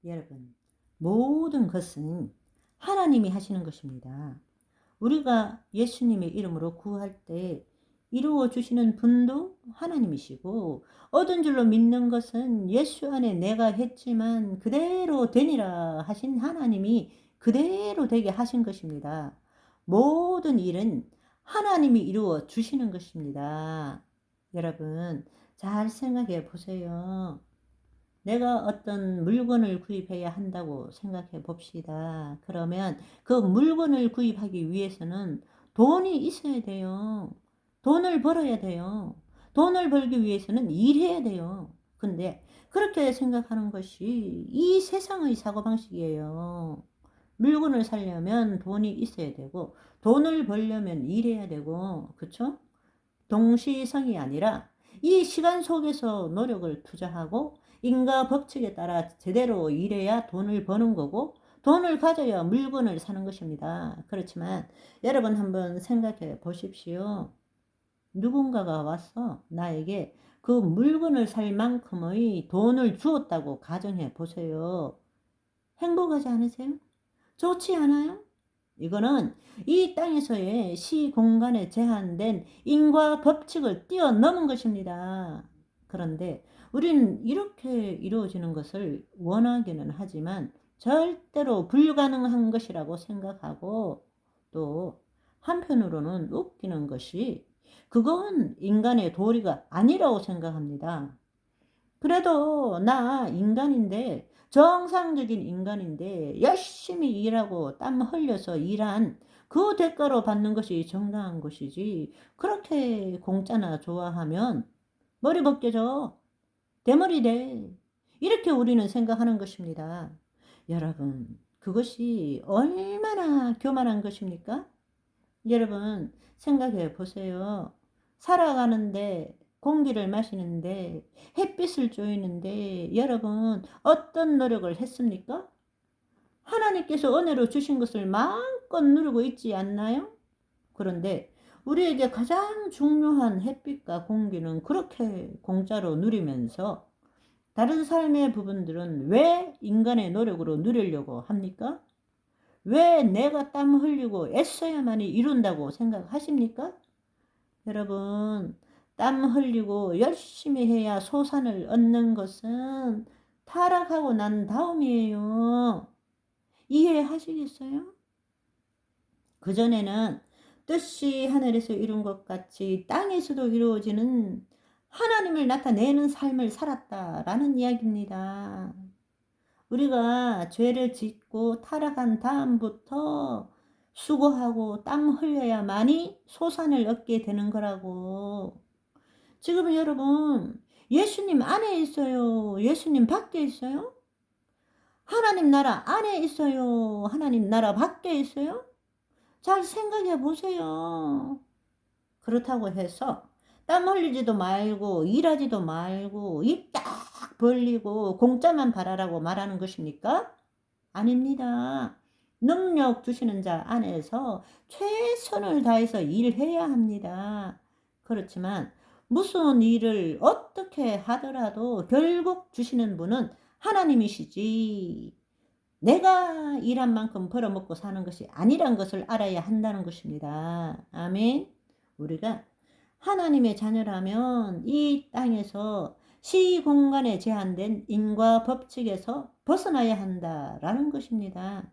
여러분, 모든 것은 하나님이 하시는 것입니다. 우리가 예수님의 이름으로 구할 때 이루어 주시는 분도 하나님이시고, 얻은 줄로 믿는 것은 예수 안에 내가 했지만 그대로 되니라 하신 하나님이 그대로 되게 하신 것입니다. 모든 일은 하나님이 이루어 주시는 것입니다. 여러분, 잘 생각해 보세요. 내가 어떤 물건을 구입해야 한다고 생각해 봅시다. 그러면 그 물건을 구입하기 위해서는 돈이 있어야 돼요. 돈을 벌어야 돼요. 돈을 벌기 위해서는 일해야 돼요. 근데 그렇게 생각하는 것이 이 세상의 사고방식이에요. 물건을 사려면 돈이 있어야 되고, 돈을 벌려면 일해야 되고, 그쵸? 동시성이 아니라 이 시간 속에서 노력을 투자하고 인과 법칙에 따라 제대로 일해야 돈을 버는 거고, 돈을 가져야 물건을 사는 것입니다. 그렇지만 여러분 한번 생각해 보십시오. 누군가가 와서 나에게 그 물건을 살 만큼의 돈을 주었다고 가정해 보세요. 행복하지 않으세요? 좋지 않아요? 이거는 이 땅에서의 시공간에 제한된 인과 법칙을 뛰어넘은 것입니다. 그런데 우리는 이렇게 이루어지는 것을 원하기는 하지만 절대로 불가능한 것이라고 생각하고, 또 한편으로는 웃기는 것이 그건 인간의 도리가 아니라고 생각합니다. 그래도 나 인간인데, 정상적인 인간인데 열심히 일하고 땀 흘려서 일한 그 대가로 받는 것이 정당한 것이지, 그렇게 공짜나 좋아하면 머리 벗겨져, 대머리 돼, 이렇게 우리는 생각하는 것입니다. 여러분, 그것이 얼마나 교만한 것입니까? 여러분 생각해 보세요. 살아가는데, 공기를 마시는데, 햇빛을 쬐는데 여러분 어떤 노력을 했습니까? 하나님께서 은혜로 주신 것을 마음껏 누리고 있지 않나요? 그런데 우리에게 가장 중요한 햇빛과 공기는 그렇게 공짜로 누리면서 다른 삶의 부분들은 왜 인간의 노력으로 누리려고 합니까? 왜 내가 땀 흘리고 애써야만이 이룬다고 생각하십니까? 여러분, 땀 흘리고 열심히 해야 소산을 얻는 것은 타락하고 난 다음이에요. 이해하시겠어요? 그전에는 뜻이 하늘에서 이룬 것 같이 땅에서도 이루어지는 하나님을 나타내는 삶을 살았다라는 이야기입니다. 우리가 죄를 짓고 타락한 다음부터 수고하고 땀 흘려야만이 소산을 얻게 되는 거라고. 지금 여러분, 예수님 안에 있어요? 예수님 밖에 있어요? 하나님 나라 안에 있어요? 하나님 나라 밖에 있어요? 잘 생각해 보세요. 그렇다고 해서 땀 흘리지도 말고 일하지도 말고 입 딱 벌리고 공짜만 바라라고 말하는 것입니까? 아닙니다. 능력 주시는 자 안에서 최선을 다해서 일해야 합니다. 그렇지만 무슨 일을 어떻게 하더라도 결국 주시는 분은 하나님이시지, 내가 일한 만큼 벌어먹고 사는 것이 아니란 것을 알아야 한다는 것입니다. 아멘. 우리가 하나님의 자녀라면 이 땅에서 시공간에 제한된 인과 법칙에서 벗어나야 한다라는 것입니다.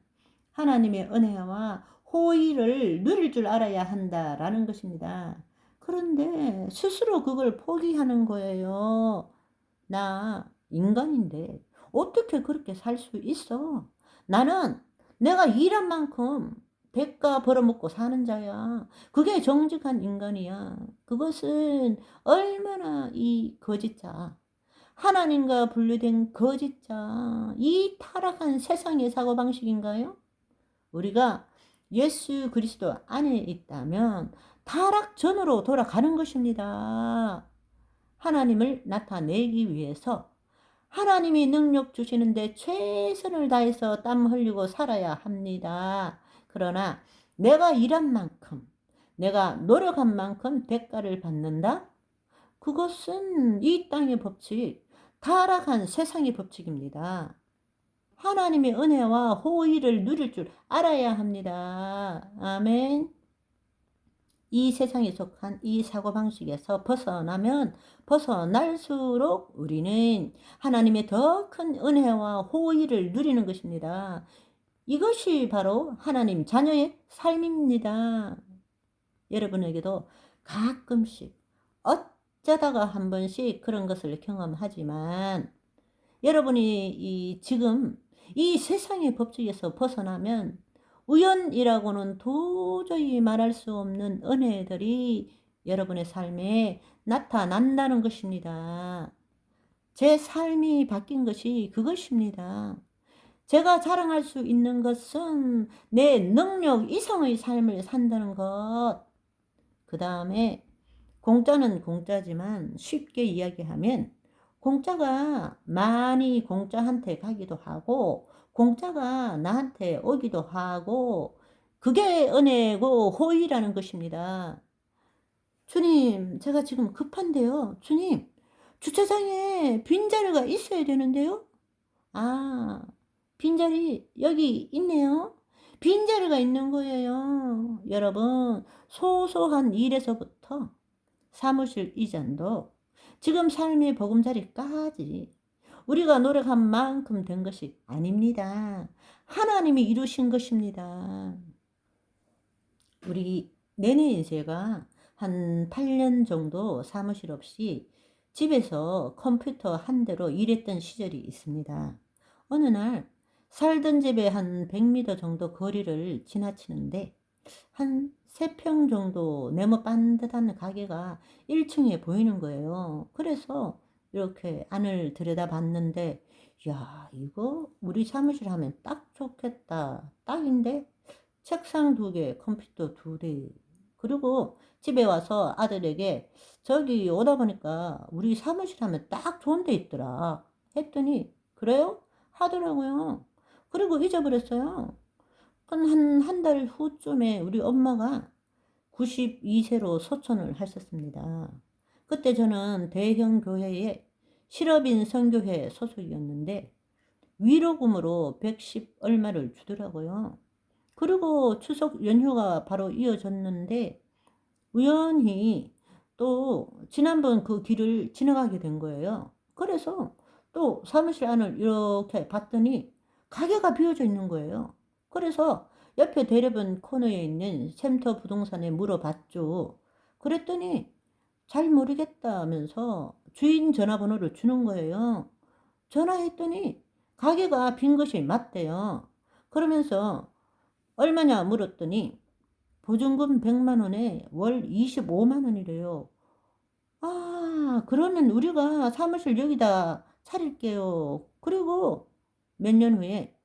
하나님의 은혜와 호의를 누릴 줄 알아야 한다라는 것입니다. 그런데 스스로 그걸 포기하는 거예요. 나 인간인데 어떻게 그렇게 살 수 있어? 나는 내가 일한 만큼 대가 벌어먹고 사는 자야. 그게 정직한 인간이야. 그것은 얼마나 이 거짓자, 하나님과 분리된 거짓자, 이 타락한 세상의 사고방식인가요? 우리가 예수 그리스도 안에 있다면 타락 전으로 돌아가는 것입니다. 하나님을 나타내기 위해서 하나님이 능력 주시는데 최선을 다해서 땀 흘리고 살아야 합니다. 그러나 내가 일한 만큼, 내가 노력한 만큼 대가를 받는다? 그것은 이 땅의 법칙, 타락한 세상의 법칙입니다. 하나님의 은혜와 호의를 누릴 줄 알아야 합니다. 아멘. 이 세상에 속한 이 사고방식에서 벗어날수록 우리는 하나님의 더 큰 은혜와 호의를 누리는 것입니다. 이것이 바로 하나님 자녀의 삶입니다. 여러분에게도 가끔씩 어쩌다가 한 번씩 그런 것을 경험하지만 여러분이 지금 이 세상의 법칙에서 벗어나면 우연이라고는 도저히 말할 수 없는 은혜들이 여러분의 삶에 나타난다는 것입니다. 제 삶이 바뀐 것이 그것입니다. 제가 자랑할 수 있는 것은 내 능력 이상의 삶을 산다는 것. 그 다음에 공짜는 공짜지만 쉽게 이야기하면 공짜가 많이 공짜한테 가기도 하고 공짜가 나한테 오기도 하고 그게 은혜고 호의라는 것입니다. 주님, 제가 지금 급한데요. 주님, 주차장에 빈자리가 있어야 되는데요. 아, 빈자리 여기 있네요. 빈자리가 있는 거예요. 여러분, 소소한 일에서부터 사무실 이전도 지금 삶의 보금자리까지 우리가 노력한 만큼 된 것이 아닙니다. 하나님이 이루신 것입니다. 우리 내내 인생가 한 8년 정도 사무실 없이 집에서 컴퓨터 한 대로 일했던 시절이 있습니다. 어느 날 살던 집에 한 100m 정도 거리를 지나치는데 한 3평 정도 네모 반듯한 가게가 1층에 보이는 거예요. 그래서 이렇게 안을 들여다봤는데 야, 이거 우리 사무실 하면 딱 좋겠다. 딱인데 책상 2개, 컴퓨터 2대. 그리고 집에 와서 아들에게 저기 오다 보니까 우리 사무실 하면 딱 좋은 데 있더라. 했더니 그래요? 하더라고요. 그리고 잊어버렸어요. 한 달 후쯤에 우리 엄마가 92세로 소천을 하셨습니다. 그때 저는 대형 교회의 실업인 선교회 소속이었는데 위로금으로 110 얼마를 주더라고요. 그리고 추석 연휴가 바로 이어졌는데 우연히 또 지난번 그 길을 지나가게 된 거예요. 그래서 또 사무실 안을 이렇게 봤더니 가게가 비어져 있는 거예요. 그래서 옆에 대려본 코너에 있는 샘터 부동산에 물어봤죠. 그랬더니 잘 모르겠다면서 주인 전화번호를 주는 거예요. 전화했더니 가게가 빈 것이 맞대요. 그러면서 얼마냐 물었더니 보증금 100만 원에 월 25만 원이래요. 아, 그러면 우리가 사무실 여기다 차릴게요. 그리고 몇 년 후에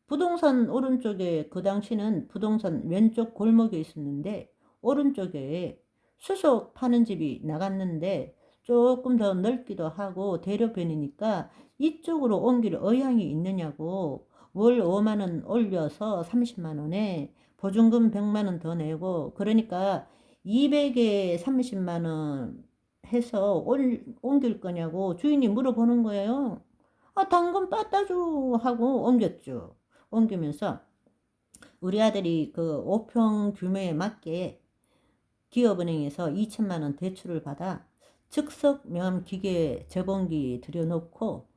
부동산 오른쪽에 그 당시는 부동산 왼쪽 골목에 있었는데 오른쪽에 수속 파는 집이 나갔는데 조금 더 넓기도 하고 대로변이니까 이쪽으로 옮길 의향이 있느냐고 월 5만 원 올려서 30만 원에 보증금 100만 원 더 내고 그러니까 200에 30만 원 해서 옮길 거냐고 주인이 물어보는 거예요. 아, 당근 빠따줘 하고 옮겼죠. 옮기면서 우리 아들이 그 5평 규모에 맞게 기업은행에서 2천만 원 대출을 받아 즉석 면 기계 재봉기 들여놓고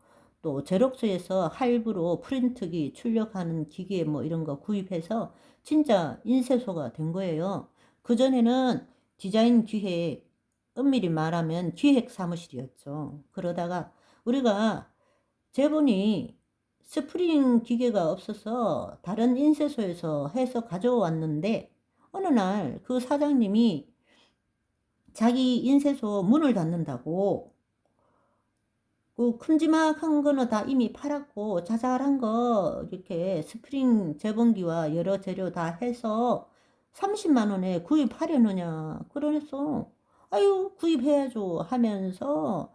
또 제록소에서 할부로 프린트기 출력하는 기계 뭐 이런 거 구입해서 진짜 인쇄소가 된 거예요. 그전에는 디자인 기획, 엄밀히 말하면 기획 사무실이었죠. 그러다가 우리가 제본이 스프링 기계가 없어서 다른 인쇄소에서 해서 가져왔는데 어느 날 그 사장님이 자기 인쇄소 문을 닫는다고 그 큼지막한 거는 다 이미 팔았고 자잘한 거 이렇게 스프링 재봉기와 여러 재료 다 해서 30만 원에 구입하려느냐 그러면서 아유 구입해야죠 하면서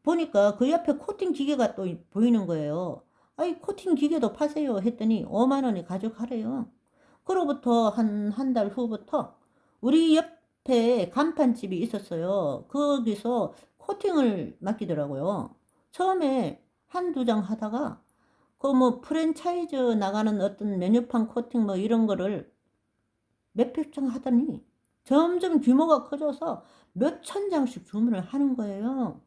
보니까 그 옆에 코팅 기계가 또 보이는 거예요. 아이 코팅 기계도 파세요 했더니 5만 원에 가져가래요. 그로부터 한 달 후부터 우리 옆에 간판집이 있었어요. 거기서 코팅을 맡기더라고요. 처음에 한두 장 하다가 그 뭐 프랜차이즈 나가는 어떤 메뉴판 코팅 뭐 이런 거를 몇백 장 하더니 점점 규모가 커져서 몇천 장씩 주문을 하는 거예요.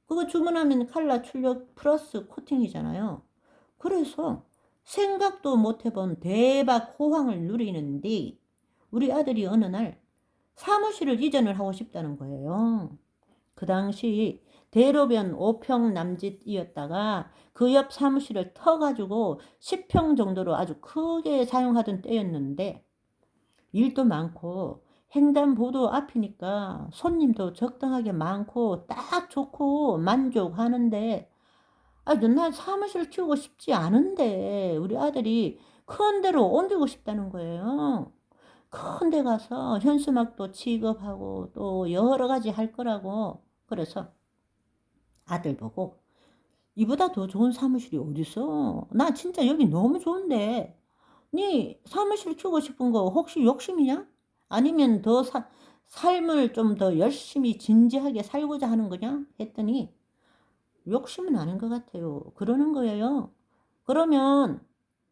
그거 주문하면 칼라 출력 플러스 코팅이잖아요. 그래서 생각도 못 해본 대박 호황을 누리는데 우리 아들이 어느 날 사무실을 이전을 하고 싶다는 거예요. 그 당시 대로변 5평 남짓이었다가 그 옆 사무실을 터가지고 10평 정도로 아주 크게 사용하던 때였는데 일도 많고 횡단보도 앞이니까 손님도 적당하게 많고 딱 좋고 만족하는데 난 사무실 키우고 싶지 않은데 우리 아들이 큰 데로 옮기고 싶다는 거예요. 큰 데 가서 현수막도 취급하고 또 여러 가지 할 거라고. 그래서 아들 보고 이보다 더 좋은 사무실이 어딨어? 나 진짜 여기 너무 좋은데 네 사무실 키우고 싶은 거 혹시 욕심이냐? 아니면 더 삶을 좀 더 열심히 진지하게 살고자 하는 거냐? 했더니 욕심은 아닌 것 같아요. 그러는 거예요. 그러면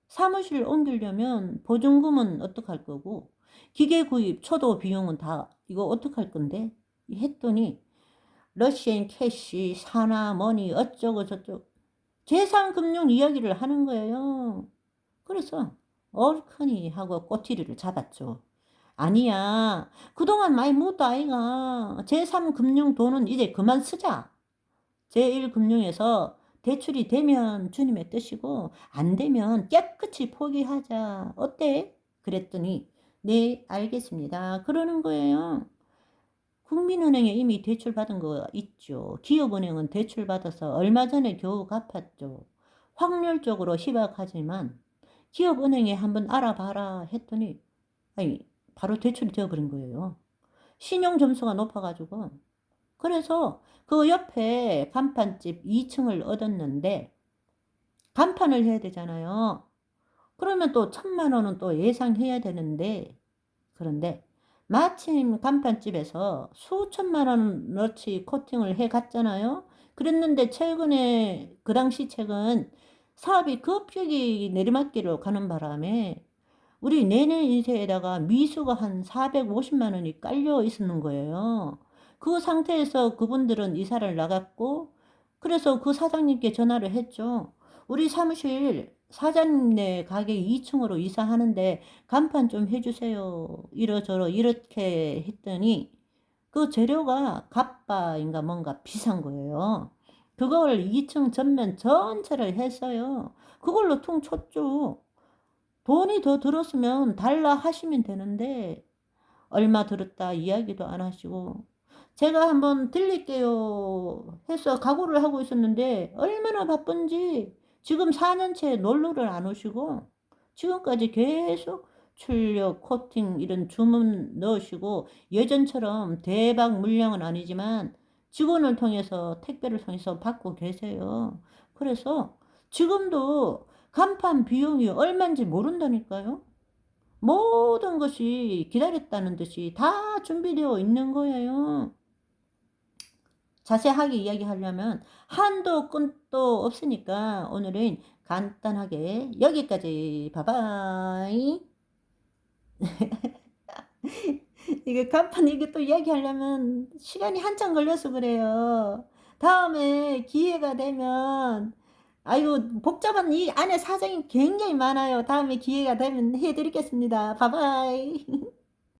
사무실 옮기려면 보증금은 어떡할 거고 기계 구입, 초도 비용은 다 이거 어떡할 건데? 했더니 러시안 캐시, 사나, 머니 어쩌고 저쩌고 재산금융 이야기를 하는 거예요. 그래서 얼큰이 하고 꼬투리를 잡았죠. 아니야. 그동안 많이 묻다 아이가. 제3금융 돈은 이제 그만 쓰자. 제1금융에서 대출이 되면 주님의 뜻이고 안 되면 깨끗이 포기하자. 어때? 그랬더니 네 알겠습니다. 그러는 거예요. 국민은행에 이미 대출받은 거 있죠. 기업은행은 대출받아서 얼마 전에 겨우 갚았죠. 확률적으로 희박하지만 기업은행에 한번 알아봐라 했더니 바로 대출이 되어버린 거예요. 신용점수가 높아가지고. 그래서 그 옆에 간판집 2층을 얻었는데 간판을 해야 되잖아요. 그러면 또 1,000만 원은 또 예상해야 되는데 그런데 마침 간판집에서 수천만 원어치 코팅을 해갔잖아요. 그랬는데 최근에 그 당시 최근 사업이 급격히 내리막길로 가는 바람에 우리 내년 인쇄에다가 미수가 한 450만 원이 깔려 있었는 거예요. 그 상태에서 그분들은 이사를 나갔고 그래서 그 사장님께 전화를 했죠. 우리 사무실 사장님네 가게 2층으로 이사하는데 간판 좀 해주세요. 이러저러 이렇게 했더니 그 재료가 갑바인가 뭔가 비싼 거예요. 그걸 2층 전면 전체를 했어요. 그걸로 퉁 쳤죠. 돈이 더 들었으면 달라 하시면 되는데 얼마 들었다 이야기도 안 하시고 제가 한번 들릴게요 해서 각오를 하고 있었는데 얼마나 바쁜지 지금 4년째 놀러를 안 오시고 지금까지 계속 출력, 코팅 이런 주문 넣으시고 예전처럼 대박 물량은 아니지만 직원을 통해서 택배를 통해서 받고 계세요. 그래서 지금도 간판 비용이 얼마인지 모른다니까요. 모든 것이 기다렸다는 듯이 다 준비되어 있는 거예요. 자세하게 이야기하려면 한도 끝도 없으니까 오늘은 간단하게 여기까지. 바바이. 이게 간판 이게 또 이야기하려면 시간이 한참 걸려서 그래요. 다음에 기회가 되면 아이고 복잡한 이 안에 사정이 굉장히 많아요. 다음에 기회가 되면 해드리겠습니다. 바바이.